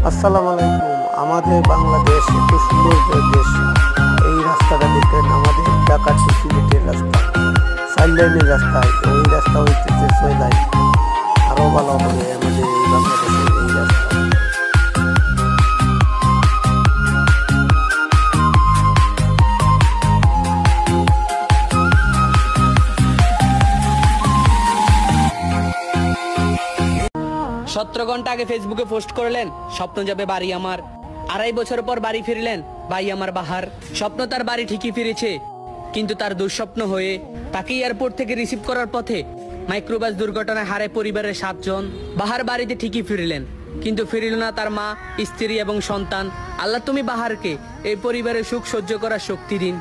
আসসালামু আলাইকুম। আমাদের বাংলাদেশ এত সুন্দর দেশ, এই রাস্তাটা দেখেন, আমাদের ঢাকা টু সিলেটের রাস্তা, 4 লাইনের রাস্তা, ওই রাস্তা হইতেছে 6 লাইন। আরো ভালো হবে আমাদের এই বাংলাদেশের এই রাস্তা। সতেরো ঘন্টা আগে ফেসবুকে পোস্ট করলেন স্বপ্ন যাবে বাড়ি আমার, 2.5 বছর পর বাড়ি ফিরলেন ভাই আমার বাহার। স্বপ্ন তার বাড়ি ঠিকই ফিরেছে, কিন্তু তার দুঃস্বপ্ন হয়ে তাকে এয়ারপোর্ট থেকে রিসিভ করার পথে মাইক্রোবাস দুর্ঘটনায় হারে পরিবারের 7 জন। বাহার বাড়িতে ঠিকই ফিরলেন, কিন্তু ফিরল না তার মা, স্ত্রী এবং সন্তান। আল্লাহ তুমি বাহারকে এই পরিবারের সুখ সহ্য করার শক্তি দিন।